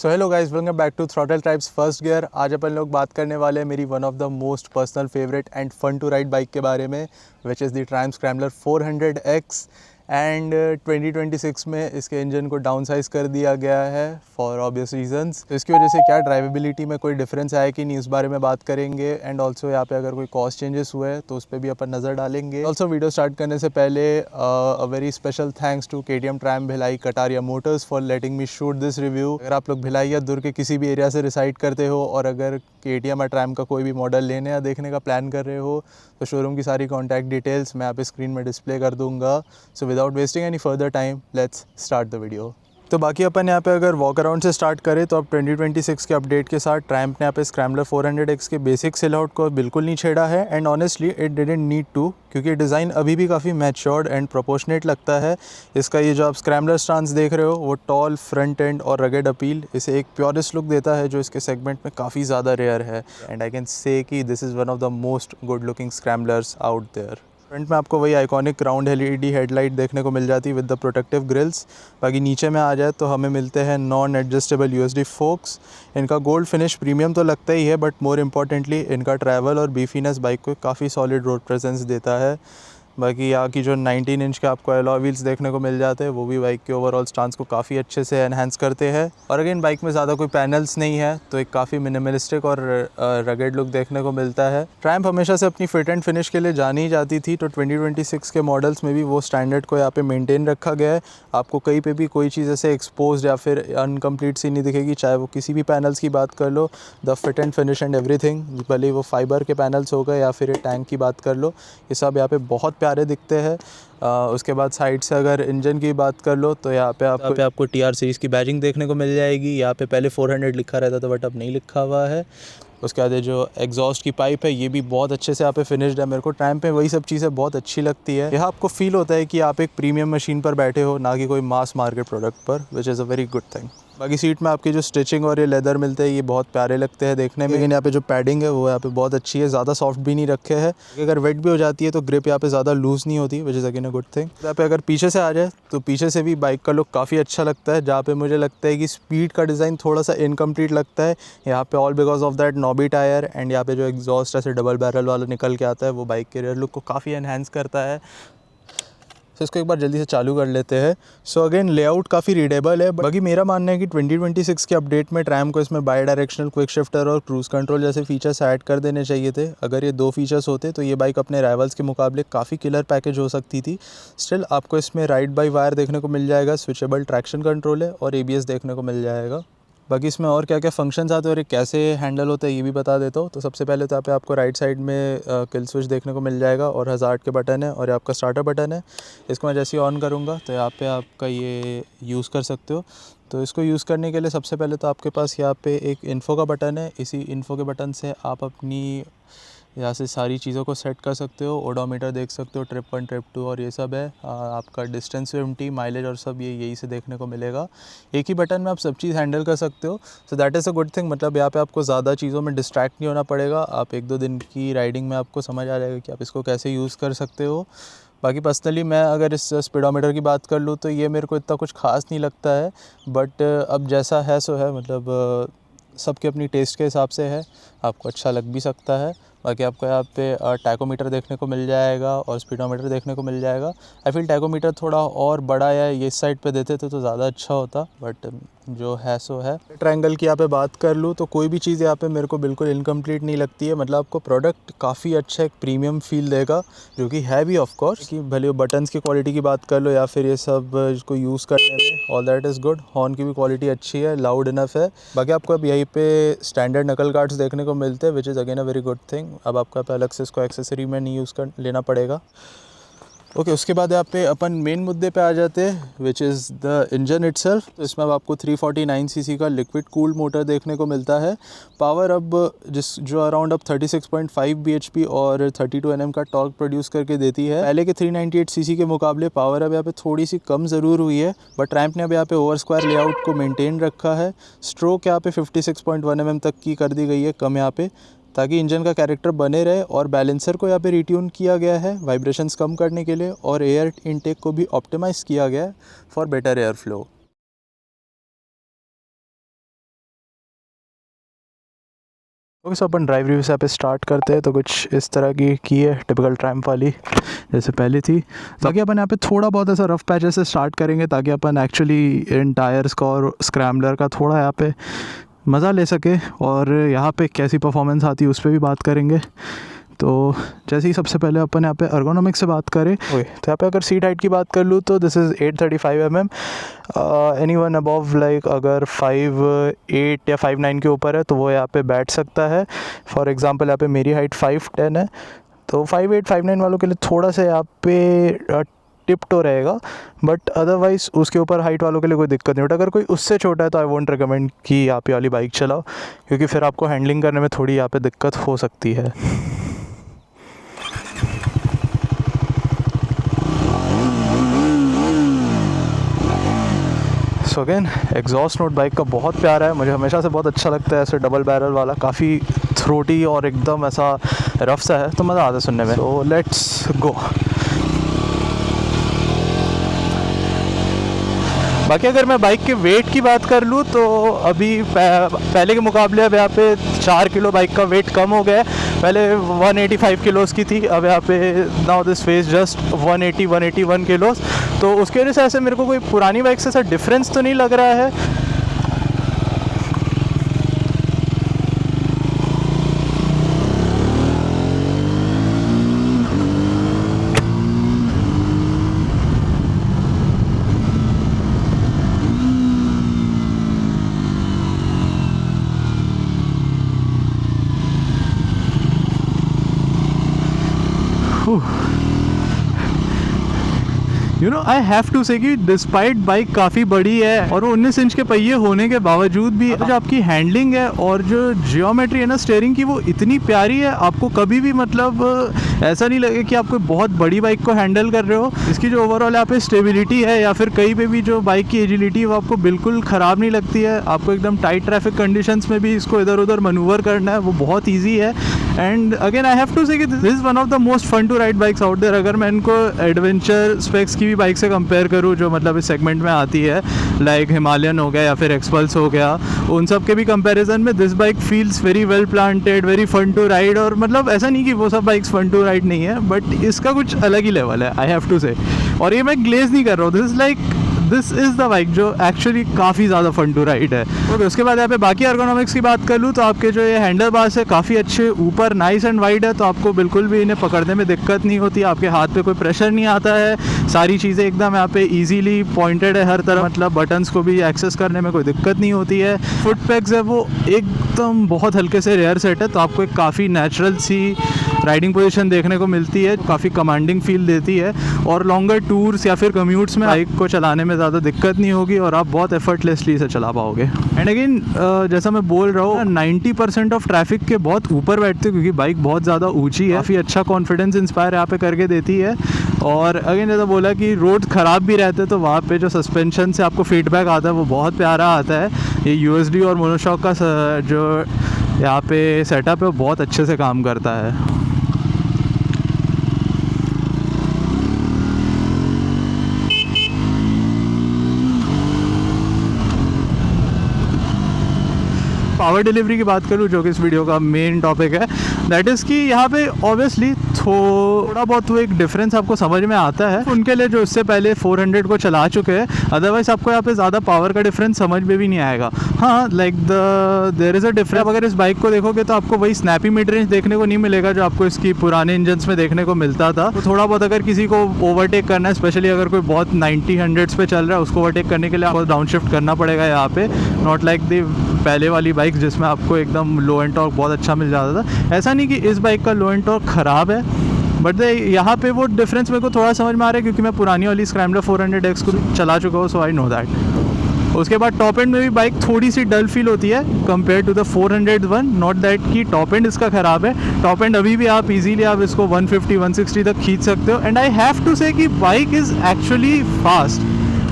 So hello guys, welcome back to throttle tribes first gear. आज अपन लोग बात करने वाले हैं मेरी one of the most personal favourite and fun to ride bike के बारे में, which is the Triumph Scrambler 400X। And 2026 में इसके इंजन को डाउन साइज कर दिया गया है फॉर ऑब्वियस रीजंस। तो इसकी वजह से क्या ड्राइवेबिलिटी में कोई डिफरेंस आया कि नहीं, इस बारे में बात करेंगे। एंड ऑल्सो यहाँ पे अगर कोई कॉस्ट चेंजेस हुए तो उस पर भी अपन नज़र डालेंगे। ऑल्सो वीडियो स्टार्ट करने से पहले a very special thanks to KTM Triumph Bhilai Kataria motors for letting me shoot this review. अगर आप लोग भिलाई या दुर्ग के किसी भी एरिया से रिसाइड करते हो और अगर KTM या ट्रायम्फ का कोई भी मॉडल लेने या देखने का प्लान कर रहे हो तो शोरूम की सारी कॉन्टैक्ट डिटेल्स मैं आप स्क्रीन में डिस्प्ले कर दूंगा। So without wasting any further time let's start the video. तो बाकी अपन यहाँ पे अगर वॉक अराउंड से स्टार्ट करें तो अब 2026 के अपडेट के साथ ट्रायम्फ ने यहाँ पे स्क्रैम्बलर 400X के बेसिक सिलआउट को बिल्कुल नहीं छेड़ा है। And honestly it didn't need to, क्योंकि डिज़ाइन अभी भी काफ़ी मैच्योर्ड एंड प्रोपोर्शनेट लगता है। इसका ये जो आप स्क्रैम्बलर स्टांस देख रहे हो वो टॉल फ्रंट एंड और रगेड अपील इसे एक प्योरेस्ट लुक देता है जो इसके सेगमेंट में काफ़ी ज़्यादा रेयर है। एंड आई कैन से कि this is one of the most good looking scramblers out there. Front में आपको वही आइकॉनिक राउंड LED हेडलाइट देखने को मिल जाती है विद द प्रोटेक्टिव ग्रिल्स। बाकी नीचे में आ जाए तो हमें मिलते हैं नॉन एडजस्टेबल USD फोक्स। इनका गोल्ड फिनिश प्रीमियम तो लगता ही है, बट मोर इम्पॉर्टेंटली इनका ट्रैवल और बीफीनेस बाइक को काफ़ी सॉलिड रोड प्रेजेंस देता है। बाकी यहाँ की जो 19 इंच के आपको अलॉय व्हील्स देखने को मिल जाते हैं वो भी बाइक के ओवरऑल स्टांस को काफ़ी अच्छे से एनहांस करते हैं। और अगेन बाइक में ज़्यादा कोई पैनल्स नहीं है तो एक काफ़ी मिनिमलिस्टिक और रगेड लुक देखने को मिलता है। ट्रायम्फ हमेशा से अपनी फिट एंड फिनिश के लिए जानी ही जाती थी, तो 2026 के मॉडल्स में भी वो स्टैंडर्ड को यहाँ पे मेंटेन रखा गया है। आपको कहीं पे भी कोई चीज़ ऐसे एक्सपोज या फिर अनकम्प्लीट सी नहीं दिखेगी, चाहे वो किसी भी पैनल्स की बात कर लो। The fit and finish and everything, भले वो फाइबर के पैनल्स हो गए या फिर टैंक की बात कर लो, ये सब यहाँ पे बहुत प्यारे दिखते हैं। उसके बाद साइड से अगर इंजन की बात कर लो तो यहाँ पे आपको TR सीरीज़ की बैजिंग देखने को मिल जाएगी। यहाँ पे पहले 400 लिखा रहता था बट अब नहीं लिखा हुआ है। उसके बाद जो एग्जॉस्ट की पाइप है ये भी बहुत अच्छे से यहाँ पे फिनिश्ड है। मेरे को ट्रायम्फ पे वही सब चीज़ें बहुत अच्छी लगती है। यहाँ आपको फील होता है कि आप एक प्रीमियम मशीन पर बैठे हो, ना कि कोई मास मार्केट प्रोडक्ट पर, which is a very good thing. बाकी सीट में आपकी जो स्टिचिंग और ये लेदर मिलते हैं ये बहुत प्यारे लगते हैं देखने में। लेकिन यहाँ पे जो पैडिंग है वो यहाँ पे बहुत अच्छी है, ज़्यादा सॉफ्ट भी नहीं रखे हैं। अगर वेट भी हो जाती है तो ग्रिप यहाँ पे ज़्यादा लूज़ नहीं होती, which is again a good thing. यहाँ पे अगर पीछे से आ जाए तो पीछे से भी बाइक का लुक काफ़ी अच्छा लगता है, जहाँ पे मुझे लगता है कि स्पीड का डिज़ाइन थोड़ा सा इनकम्प्लीट लगता है यहाँ पे, all because of that knobby tyre. And यहाँ पे जो एग्जॉस्ट ऐसे डबल बैरल वाला निकल के आता है वो बाइक के रियर लुक को काफ़ी एनहांस करता है। तो इसको एक बार जल्दी से चालू कर लेते हैं। सो अगेन लेआउट काफ़ी रीडेबल है। बाकी मेरा मानना है कि 2026 के अपडेट में ट्रायम्फ को इसमें बाई डायरेक्शनल क्विक शिफ्टर और क्रूज़ कंट्रोल जैसे फीचर्स ऐड कर देने चाहिए थे। अगर ये दो फीचर्स होते तो ये बाइक अपने राइवल्स के मुकाबले काफ़ी किलर पैकेज हो सकती थी। स्टिल आपको इसमें राइड बाई वायर देखने को मिल जाएगा, स्विचेबल ट्रैक्शन कंट्रोल है और ABS देखने को मिल जाएगा। बाकी इसमें और क्या क्या फंक्शंस आते हैं और ये कैसे हैंडल होता है ये भी बता देता हूँ। तो सबसे पहले तो यहाँ पे आपको राइट साइड में किल स्विच देखने को मिल जाएगा और हज़ार्ड के बटन है और ये आपका स्टार्टर बटन है। इसको मैं जैसे ही ऑन करूँगा तो यहाँ पे आपका ये यूज़ कर सकते हो। तो इसको यूज़ करने के लिए सबसे पहले तो आपके पास यहाँ पे एक इन्फो का बटन है। इसी इन्फो के बटन से आप अपनी यहाँ से सारी चीज़ों को सेट कर सकते हो। ओडोमीटर देख सकते हो, ट्रिप 1 ट्रिप 2 और ये सब है। आपका डिस्टेंस MT माइलेज और सब ये यही से देखने को मिलेगा। एक ही बटन में आप सब चीज़ हैंडल कर सकते हो। So that is a good thing. मतलब यहाँ पे आपको ज़्यादा चीज़ों में डिस्ट्रैक्ट नहीं होना पड़ेगा। आप 1-2 दिन की राइडिंग में आपको समझ आ जाएगा कि आप इसको कैसे यूज़ कर सकते हो। बाकी पर्सनली मैं अगर इस स्पीडोमीटर की बात कर लूँ तो ये मेरे को इतना कुछ खास नहीं लगता है, बट अब जैसा है सो है। मतलब सबके अपनी टेस्ट के हिसाब से है, आपको अच्छा लग भी सकता है। बाकी आपको यहाँ पे टैकोमीटर देखने को मिल जाएगा और स्पीडोमीटर देखने को मिल जाएगा। आई फील टैकोमीटर थोड़ा और बड़ा या ये साइड पे देते थे तो ज़्यादा अच्छा होता, बट जो है सो है। ट्रायंगल की यहाँ पे बात कर लूँ तो कोई भी चीज़ यहाँ पे मेरे को बिल्कुल इनकम्प्लीट नहीं लगती है। मतलब आपको प्रोडक्ट काफ़ी अच्छा एक प्रीमियम फील देगा, जो कि है भी ऑफ कोर्स। कि भले वो बटन्स की क्वालिटी की बात कर लो या फिर ये सब इसको यूज़ करने में, all that is good. Horn की भी क्वालिटी अच्छी है, लाउड इनफ है। बाकी आपको अब यहीं पे स्टैंडर्ड नकल गार्ड्स देखने को मिलते हैं, which is again a very good thing. अब आपको अलग से इसको एक्सेसरी में नहीं यूज़ कर लेना पड़ेगा। ओके, उसके बाद यहाँ पे अपन मेन मुद्दे पे आ जाते हैं, विच इज़ द इंजन इटसेल्फ। तो इसमें अब आपको 349cc का लिक्विड कूल्ड मोटर देखने को मिलता है। पावर अब जो अराउंड अब 36.5 bhp और 32 Nm का टॉर्क प्रोड्यूस करके देती है। पहले के 398cc के मुकाबले पावर अब यहाँ पे थोड़ी सी कम ज़रूर हुई है, बट ट्रायम्फ ने अब यहाँ पे ओवर स्क्वायर लेआउट को मेनटेन रखा है। स्ट्रोक यहाँ पे 56.1 mm तक की कर दी गई है कम यहाँ पे, ताकि इंजन का कैरेक्टर बने रहे। और बैलेंसर को यहाँ पे रिट्यून किया गया है वाइब्रेशंस कम करने के लिए, और एयर इनटेक को भी ऑप्टिमाइज़ किया गया है for better air flow. Okay so upon drive review से यहाँ पे स्टार्ट करते हैं। तो कुछ इस तरह की है टिपिकल ट्रायम्फ वाली जैसे पहले थी। ताकि अपन यहाँ पे थोड़ा बहुत ऐसा रफ पैचेस से स्टार्ट करेंगे ताकि अपन एक्चुअली इन टायर्स का और स्क्रैम्बलर का थोड़ा यहाँ पे मज़ा ले सके और यहाँ पे कैसी परफॉर्मेंस आती है उस पर भी बात करेंगे। तो जैसे ही सबसे पहले अपन यहाँ पे अर्गोनॉमिक्स से बात करें तो यहाँ पे अगर सीट हाइट की बात कर लूँ तो this is 835 mm। Anyone above like अगर 5'8" या 5'9" के ऊपर है तो वो यहाँ पे बैठ सकता है। फॉर एग्जांपल यहाँ पे मेरी हाइट 5'10" है, तो 5'8" 5'9" वालों के लिए थोड़ा सा यहाँ पे टिप टो रहेगा, बट अदरवाइज़ उसके ऊपर हाइट वालों के लिए कोई दिक्कत नहीं होता। अगर कोई उससे छोटा है तो आई वोंट रिकमेंड कि आप ये वाली बाइक चलाओ, क्योंकि फिर आपको हैंडलिंग करने में थोड़ी यहाँ पे दिक्कत हो सकती है। So again exhaust note bike का बहुत प्यारा है, मुझे हमेशा से बहुत अच्छा लगता है। ऐसे डबल बैरल वाला काफ़ी थ्रोटी और एकदम ऐसा रफ सा है, तो मज़ा आता है सुनने में। So let's go. बाकी अगर मैं बाइक के वेट की बात कर लूँ तो अभी पहले के मुकाबले अब यहाँ पे 4 किलो बाइक का वेट कम हो गया है। पहले 185 किलोज़ की थी, अब यहाँ पे now this weighs just 181 kilos. तो उसकी वजह से ऐसे मेरे को कोई पुरानी बाइक से ऐसा डिफरेंस तो नहीं लग रहा है। You know I have to say कि डिस्पाइट बाइक काफ़ी बड़ी है और वो 19 इंच के पहिए होने के बावजूद भी जो आपकी हैंडलिंग है और जो जियोमेट्री है ना स्टीयरिंग की, वो इतनी प्यारी है। आपको कभी भी मतलब ऐसा नहीं लगे कि आप कोई बहुत बड़ी बाइक को हैंडल कर रहे हो। इसकी जो ओवरऑल यहाँ पे स्टेबिलिटी है या फिर कहीं पे भी जो बाइक की एजिलिटी है वो आपको बिल्कुल ख़राब नहीं लगती है। आपको एकदम टाइट ट्रैफिक कंडीशंस में भी इसको इधर उधर मनूवर करना है, वो बहुत ईजी है। And again I have to say कि this is one of the most fun to ride bikes out there. अगर मैं इनको एडवेंचर स्पेक्स की भी बाइक से कंपेयर करूँ जो मतलब इस सेगमेंट में आती है, लाइक हिमालयन हो गया या फिर एक्सपल्स हो गया, उन सब के भी कंपैरिजन में this bike feels very well planted, very fun to ride. और मतलब ऐसा नहीं कि वो सब बाइक्स फन टू राइड नहीं है, बट इसका कुछ अलग ही लेवल है, आई हैव टू से। और ये मैं ग्लेज नहीं कर रहा हूँ, दिस इज़ द बाइक जो एक्चुअली काफ़ी ज़्यादा फन टू राइड है। ओके, उसके बाद यहाँ पे बाकी अर्गोनॉमिक्स की बात कर लूँ तो आपके जो ये हैंडल बार्स है काफ़ी अच्छे, ऊपर नाइस एंड वाइड है, तो आपको बिल्कुल भी इन्हें पकड़ने में दिक्कत नहीं होती। आपके हाथ पे कोई प्रेशर नहीं आता है, सारी चीज़ें एकदम यहाँ पे इजीली पॉइंटेड है हर तरफ, मतलब बटन्स को भी एक्सेस करने में कोई दिक्कत नहीं होती है। फुट पैक्स है वो एकदम बहुत हल्के से रेयर सेट है, तो आपको एक काफ़ी नेचुरल सी राइडिंग पोजीशन देखने को मिलती है, काफ़ी कमांडिंग फील देती है। और लॉन्गर टूर्स या फिर कम्यूट्स में बाइक को चलाने में ज़्यादा दिक्कत नहीं होगी और आप बहुत एफर्टलेसली इसे चला पाओगे। एंड अगेन जैसा मैं बोल रहा हूँ 90% ऑफ ट्रैफिक के बहुत ऊपर बैठते हैं क्योंकि बाइक बहुत ज़्यादा ऊंची है, काफ़ी अच्छा कॉन्फिडेंस इंस्पायर यहाँ पे करके देती है। और अगेन जैसा बोला कि रोड ख़राब भी रहते हैं तो वहाँ पे जो सस्पेंशन से आपको फीडबैक आता है वो बहुत प्यारा आता है। ये USD और मोनोशॉक का जो यहाँ पे सेटअप है वो बहुत अच्छे से काम करता है। पावर डिलीवरी की बात करूँ जो कि इस वीडियो का मेन टॉपिक है, दैट इज़ कि यहाँ पे ऑब्वियसली थोड़ा बहुत तो एक डिफरेंस आपको समझ में आता है उनके लिए जो इससे पहले 400 को चला चुके हैं। अदरवाइज़ आपको यहाँ पे ज़्यादा पावर का डिफरेंस समझ में भी नहीं आएगा। हाँ, like there is a difference. अगर इस बाइक को देखोगे तो आपको वही स्नैपी मिड रेंज देखने को नहीं मिलेगा जो आपको इसकी पुराने इंजन्स में देखने को मिलता था। तो थोड़ा बहुत अगर किसी को ओवरटेक करना है, स्पेशली अगर कोई बहुत 90-100s पे चल रहा है, उसको ओवरटेक करने के लिए आपको डाउन शिफ्ट करना पड़ेगा यहाँ पे। नॉट लाइक द पहले वाली बाइक जिसमें आपको एकदम लो एंड टॉर्क बहुत अच्छा मिल जाता था। ऐसा नहीं कि इस बाइक का लो एंड टॉर्क ख़राब है, बट यहाँ पे वो डिफरेंस मेरे को थोड़ा समझ में आ रहा है क्योंकि मैं पुरानी वाली स्क्रैम्बलर 400X को चला चुका हूँ, सो आई नो दैट। उसके बाद टॉप एंड में भी बाइक थोड़ी सी डल फील होती है compare to the 401। Not that कि टॉप एंड इसका ख़राब है, टॉप एंड अभी भी आप इजीली आप इसको 150-160 तक खींच सकते हो। And I have to say कि बाइक इज़ एक्चुअली फास्ट,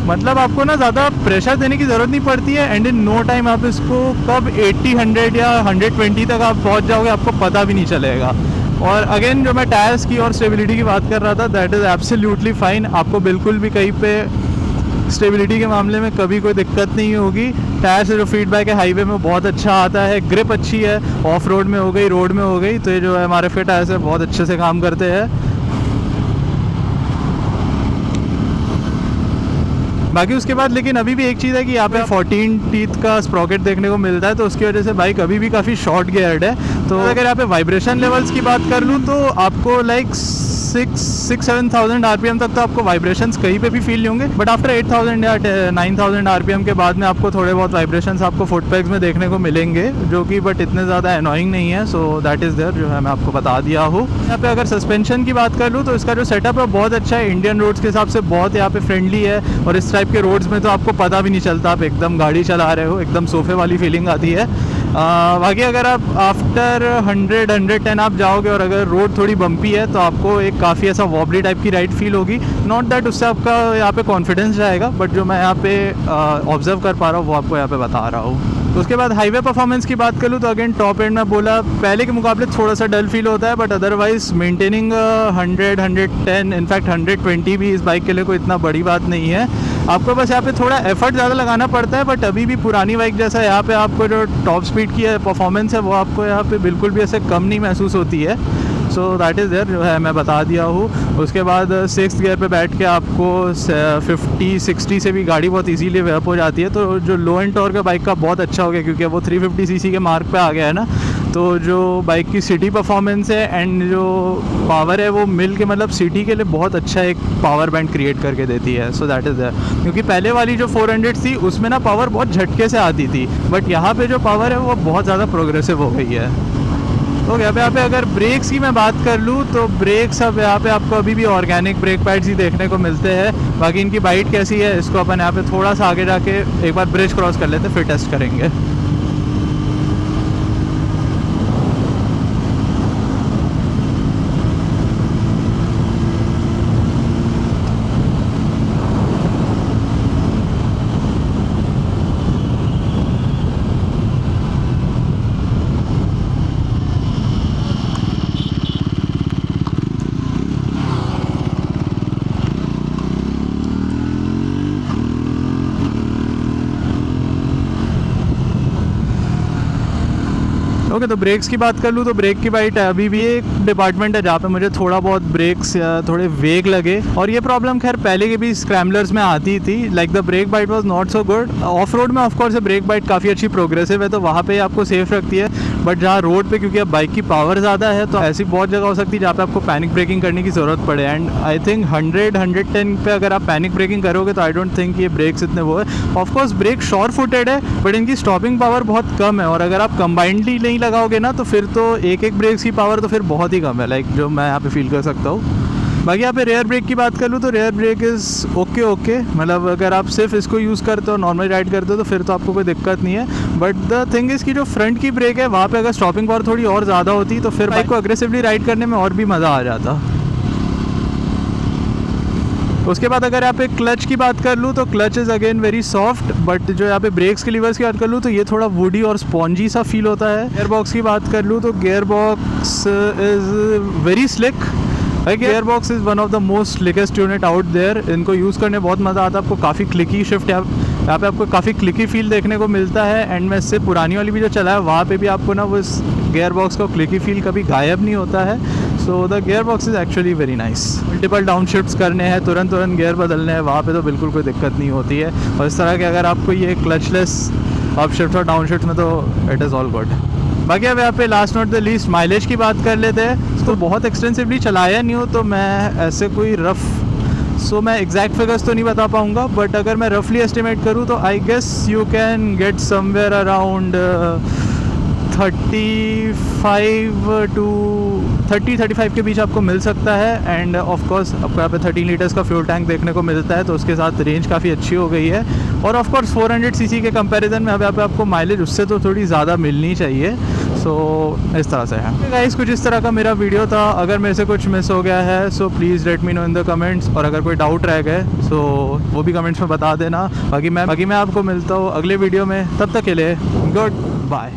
मतलब आपको ना ज़्यादा प्रेशर देने की ज़रूरत नहीं पड़ती है। एंड इन नो टाइम आप इसको कब 80-100 या 120 तक आप पहुंच जाओगे आपको पता भी नहीं चलेगा। और अगेन जो मैं टायर्स की और स्टेबिलिटी की बात कर रहा था, दैट इज़ एब्सोल्युटली फाइन। आपको बिल्कुल भी कहीं पे स्टेबिलिटी के मामले में कभी कोई दिक्कत नहीं होगी। टायर से जो फीडबैक है हाईवे में बहुत अच्छा आता है, ग्रिप अच्छी है, ऑफ रोड में हो गई, रोड में हो गई, तो ये जो MRF के टायर से बहुत अच्छे से काम करते हैं। बाकी उसके बाद लेकिन अभी भी एक चीज़ है कि यहाँ पे 14 टीथ का स्प्रॉकेट देखने को मिलता है, तो उसकी वजह से बाइक अभी भी काफ़ी शॉर्ट गियर्ड है। तो अगर यहाँ पे वाइब्रेशन लेवल्स की बात कर लूँ तो आपको लाइक 6-7,000 RPM तक तो आपको वाइब्रेशंस कहीं पे भी फील नहीं होंगे, बट आफ्टर 8,000 या 9,000 RPM के बाद में आपको थोड़े बहुत वाइब्रेशंस आपको फुट पैक्स में देखने को मिलेंगे, जो कि बट इतने ज़्यादा एनोइंग नहीं है। सो दैट इज़ देयर, जो है मैं आपको बता दिया हूँ। यहाँ पे अगर सस्पेंशन की बात कर लूँ तो इसका जो सेटअप है बहुत अच्छा है, इंडियन रोड्स के हिसाब से बहुत यहाँ पे फ्रेंडली है, और इस टाइप के रोड्स में तो आपको पता भी नहीं चलता आप एकदम गाड़ी चला रहे हो, एकदम सोफे वाली फीलिंग आती है। बाकी अगर आप आफ्टर 100-110 आप जाओगे और अगर रोड थोड़ी बम्पी है तो आपको एक काफ़ी ऐसा वॉबली टाइप की राइड फील होगी। नॉट दैट उससे आपका यहाँ पे कॉन्फिडेंस जाएगा, बट जो मैं यहाँ पे ऑब्जर्व कर पा रहा हूँ वो आपको यहाँ पे बता रहा हूँ। तो उसके बाद हाईवे परफॉर्मेंस की बात कर लूँ तो अगेन टॉप एंड में बोला पहले के मुकाबले थोड़ा सा डल फील होता है, बट अदरवाइज मेंटेनिंग 100-110 इनफैक्ट 120 भी इस बाइक के लिए कोई इतना बड़ी बात नहीं है। आपको बस यहाँ पे थोड़ा एफर्ट ज़्यादा लगाना पड़ता है, बट अभी भी पुरानी बाइक जैसा यहाँ पे आपको जो टॉप स्पीड की परफॉर्मेंस है वो आपको यहाँ पे बिल्कुल भी ऐसे कम नहीं महसूस होती है। सो दैट इज़ देयर, जो है मैं बता दिया हूँ। उसके बाद 6th गियर पे बैठ के आपको 50-60 से भी गाड़ी बहुत इजीली वेप हो जाती है, तो जो लो एंड टॉर्क का बाइक का बहुत अच्छा हो गया, क्योंकि वो 350cc के मार्क पे आ गया है ना, तो जो बाइक की सिटी परफॉर्मेंस है एंड जो पावर है वो मिल के मतलब सिटी के लिए बहुत अच्छा एक पावर बैंड क्रिएट करके देती है। सो दैट इज़ देयर, क्योंकि पहले वाली जो 400 थी उसमें ना पावर बहुत झटके से आती थी, बट यहाँ पे जो पावर है वो बहुत ज़्यादा प्रोग्रेसिव हो गई है। तो यहाँ पे अगर ब्रेक्स की मैं बात कर लूँ तो ब्रेक्स अब यहाँ पे आपको अभी भी ऑर्गेनिक ब्रेक पैड्स ही देखने को मिलते हैं। बाकी इनकी बाइट कैसी है इसको अपन यहाँ पे थोड़ा सा आगे जाके एक बार ब्रिज क्रॉस कर लेते हैं, फिर टेस्ट करेंगे। ओके, तो ब्रेक्स की बात कर लूँ तो ब्रेक की बाइट अभी भी एक डिपार्टमेंट है जहाँ पे मुझे थोड़ा बहुत ब्रेक्स थोड़े वेग लगे, और ये प्रॉब्लम खैर पहले के भी स्क्रैम्बलर्स में आती थी। Like the brake bite was not so good. Off road में ऑफकोर्स ब्रेक बाइट काफ़ी अच्छी प्रोग्रेसिव है, तो वहाँ पे आपको सेफ रखती है, बट जहाँ रोड पे क्योंकि अब बाइक की पावर ज़्यादा है तो ऐसी बहुत जगह हो सकती है जहाँ पे आपको पैनिक ब्रेकिंग करने की ज़रूरत पड़े। एंड आई थिंक 100-110 पे अगर आप पैनिक ब्रेकिंग करोगे तो आई डोंट थिंक ये ब्रेक्स इतने वो है। ऑफकोर्स ब्रेक शॉर्ट फुटेड है, बट इनकी स्टॉपिंग पावर बहुत कम है, और अगर आप कंबाइंडली नहीं लगाओगे ना तो फिर तो एक ब्रेक्स की पावर तो फिर बहुत ही कम है, लाइक जो मैं यहाँ पे फील कर सकता हूँ। बाकी यहाँ पे रेयर ब्रेक की बात कर लूँ तो रेयर ब्रेक इज़ ओके, मतलब अगर आप सिर्फ इसको यूज़ करते हो, नॉर्मल राइड करते हो तो फिर तो आपको कोई दिक्कत नहीं है। बट द थिंग इज़ कि जो फ्रंट की ब्रेक है वहाँ पे अगर स्टॉपिंग पावर थोड़ी और ज़्यादा होती तो फिर बाइक को अग्रेसिवली राइड करने में और भी मज़ा आ जाता। उसके बाद अगर यहाँ पे क्लच की बात कर लूँ तो clutch is again very soft, but जो यहाँ पे ब्रेक्स के लीवर्स की बात कर लूँ तो ये थोड़ा वुडी और स्पॉन्जी सा फील होता है। गियर बॉक्स की बात कर लूँ तो gearbox is very slick. Gearbox is one of the most slickest unit out there. इनको यूज़ करने बहुत मज़ा आता है, आपको काफ़ी क्लिकी शिफ्ट यहाँ पे आपको काफ़ी क्लिकी फील देखने को मिलता है। एंड मैं इससे पुरानी वाली भी जो चला है वहाँ पे भी आपको ना वो इस गियर बॉक्स का क्लिकी फील कभी गायब नहीं होता है। So the gear box is actually very nice. Multiple down shifts करने हैं, तुरंत गियर बदलने हैं, वहाँ पे तो बिल्कुल कोई दिक्कत नहीं होती है। और इस तरह के अगर आपको ये क्लचलेस अप शिफ्ट और डाउन शिफ्ट में तो इट इज़ ऑल गुड। बाकी अब यहाँ पे last not the least mileage की बात कर लेते हैं। इसको बहुत एक्सटेंसिवली चलाया नहीं हो तो मैं ऐसे कोई मैं एग्जैक्ट फिगर्स तो नहीं बता पाऊँगा, बट अगर मैं रफली एस्टिमेट करूँ तो I guess you can get somewhere around 30-35 के बीच आपको मिल सकता है। एंड ऑफ कोर्स आपको यहाँ पे 13 लीटर्स का फ्यूल टैंक देखने को मिलता है, तो उसके साथ रेंज काफ़ी अच्छी हो गई है। और ऑफ कोर्स 400 सीसी के कंपैरिजन में अब यहाँ पे आपको माइलेज उससे तो थोड़ी ज़्यादा मिलनी चाहिए। सो इस तरह से है गाइस, कुछ इस तरह का मेरा वीडियो था। अगर मेरे से कुछ मिस हो गया है so please let me know in the comments, और अगर कोई डाउट रह गए सो वो भी कमेंट्स में बता देना। बाकी मैं आपको मिलता हूँ अगले वीडियो में, तब तक के लिए गुड बाय।